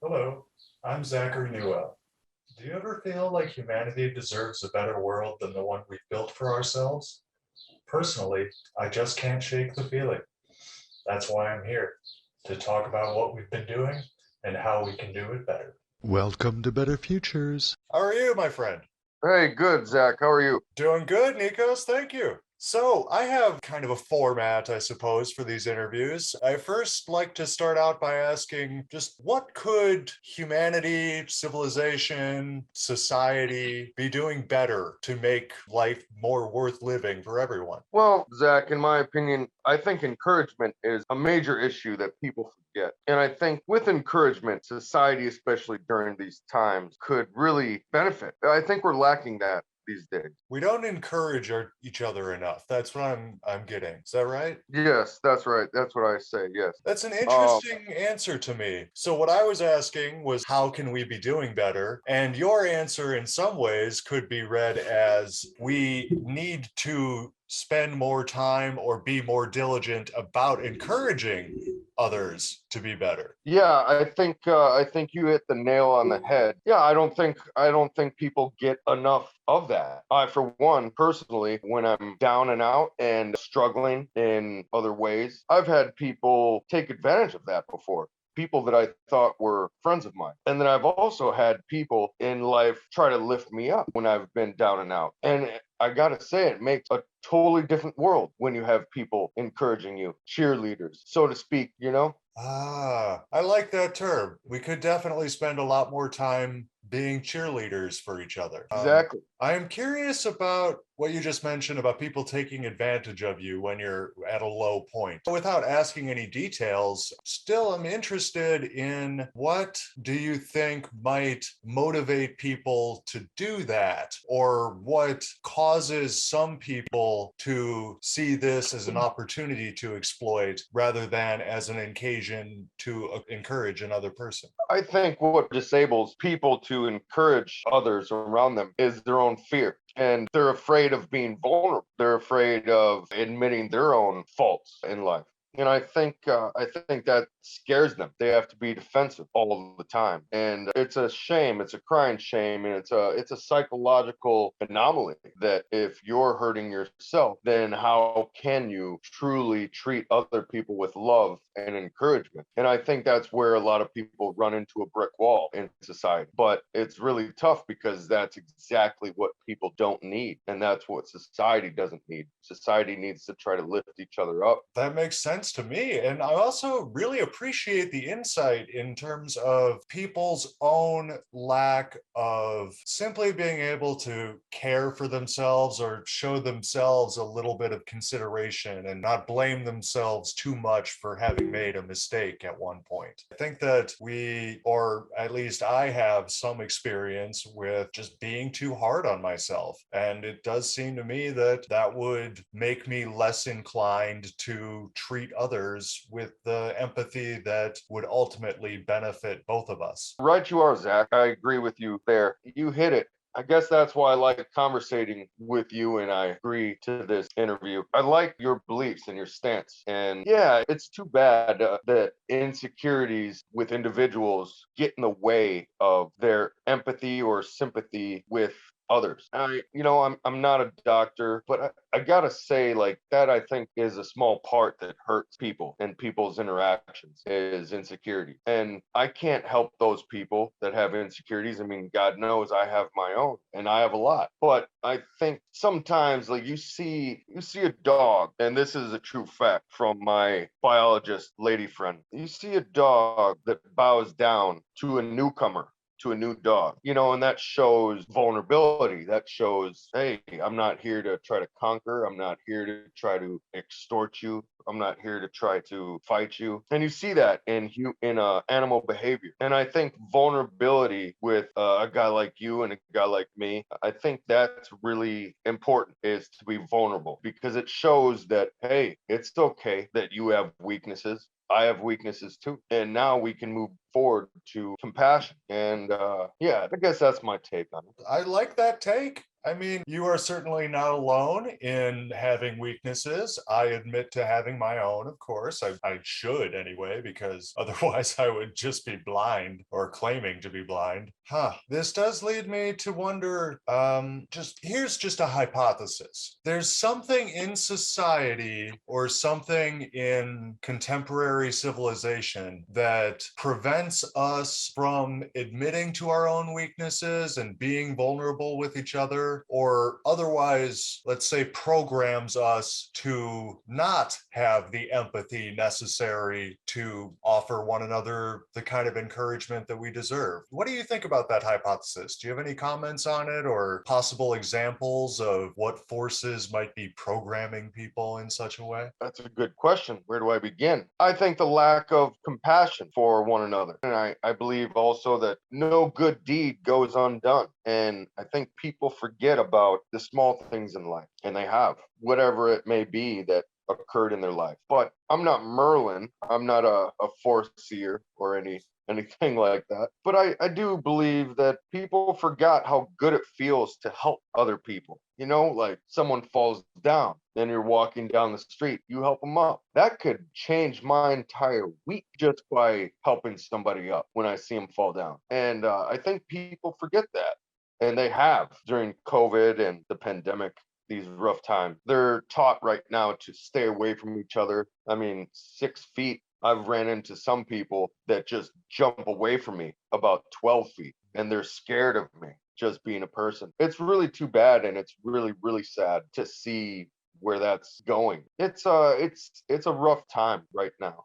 Hello, I'm Zachary Newell. Do you ever feel like humanity deserves a better world than the one we've built for ourselves? Personally, I just can't shake the feeling. That's why I'm here, to talk about what we've been doing and how we can do it better. Welcome to Better Futures. How are you, my friend? Hey, good, Zach. How are you? Doing good, Nikos. Thank you. So, I have kind of a format, I suppose, for these interviews. I first like to start out by asking just what could humanity, civilization, society be doing better to make life more worth living for everyone? Well, Zach, in my opinion, I think encouragement is a major issue that people forget. And I think with encouragement, society, especially during these times, could really benefit. I think we're lacking that these days. We don't encourage each other enough. That's what I'm getting. Is that right? Yes, that's right. That's what I say. Yes. That's an Um, interesting answer to me. So, what I was asking was, how can we be doing better? And your answer, in some ways, could be read as we need to spend more time or be more diligent about encouraging others to be better. yeah, I think you hit the nail on the head. Yeah, I don't think people get enough of that. I, for one, personally, when I'm down and out and struggling in other ways, I've had people take advantage of that before. People that I thought were friends of mine. And then I've also had people in life try to lift me up when I've been down and out. And I gotta say, it makes a totally different world when you have people encouraging you, cheerleaders, so to speak, you know? Ah, I like that term. We could definitely spend a lot more time being cheerleaders for each other. Exactly. I'm curious about what you just mentioned about people taking advantage of you when you're at a low point. Without asking any details, still I'm interested in what do you think might motivate people to do that, or what causes some people to see this as an opportunity to exploit rather than as an occasion to encourage another person. I think what disables people to encourage others around them is their own fear. And they're afraid of being vulnerable. They're afraid of admitting their own faults in life. And I think that scares them. They have to be defensive all of the time, and it's a shame. It's a crying shame, and it's a psychological anomaly that if you're hurting yourself, then how can you truly treat other people with love and encouragement? And I think that's where a lot of people run into a brick wall in society. But it's really tough because that's exactly what people don't need, and that's what society doesn't need. Society needs to try to lift each other up. That makes sense to me. And I also really appreciate the insight in terms of people's own lack of simply being able to care for themselves or show themselves a little bit of consideration and not blame themselves too much for having made a mistake at one point. I think that we, or at least I, have some experience with just being too hard on myself. And it does seem to me that that would make me less inclined to treat others with the empathy that would ultimately benefit both of us. Right, you are, Zach. I agree with you there. You hit it. I guess that's why I like conversating with you, and I agree to this interview. I like your beliefs and your stance. And yeah, it's too bad that insecurities with individuals get in the way of their empathy or sympathy with others. I'm not a doctor, but I gotta say, like, that I think is a small part that hurts people and people's interactions is insecurity. And I can't help those people that have insecurities. I mean, God knows I have my own, and I have a lot. But I think sometimes, like, you see a dog, and this is a true fact from my biologist lady friend. You see a dog that bows down to a newcomer, to a new dog, and that shows vulnerability. That shows, hey, I'm not here to try to conquer. I'm not here to try to extort you. I'm not here to try to fight you. And you see that in animal behavior. And I think vulnerability with a guy like you and a guy like me, I think that's really important, is to be vulnerable, because it shows that, hey, it's okay that you have weaknesses. I have weaknesses too. And now we can move forward to compassion. And yeah, I guess that's my take on it. I like that take. I mean, you are certainly not alone in having weaknesses. I admit to having my own, of course. I should anyway, because otherwise I would just be blind or claiming to be blind. This does lead me to wonder, here's just a hypothesis. There's something in society or something in contemporary civilization that prevents us from admitting to our own weaknesses and being vulnerable with each other, or otherwise, let's say, programs us to not have the empathy necessary to offer one another the kind of encouragement that we deserve. What do you think about that hypothesis? Do you have any comments on it or possible examples of what forces might be programming people in such a way? That's a good question. Where do I begin? I think the lack of compassion for one another. And I believe also that no good deed goes undone. And I think people forget about the small things in life, and they have, whatever it may be that occurred in their life. But I'm not Merlin. I'm not a foreseer or anything like that. But I do believe that people forgot how good it feels to help other people. You know, like someone falls down, then you're walking down the street, you help them up. That could change my entire week just by helping somebody up when I see them fall down. And I think people forget that. And they have during COVID and the pandemic, these rough times. They're taught right now to stay away from each other. I mean, 6 feet. I've ran into some people that just jump away from me about 12 feet, and they're scared of me just being a person. It's really too bad, and it's really, really sad to see where that's going. It's a rough time right now.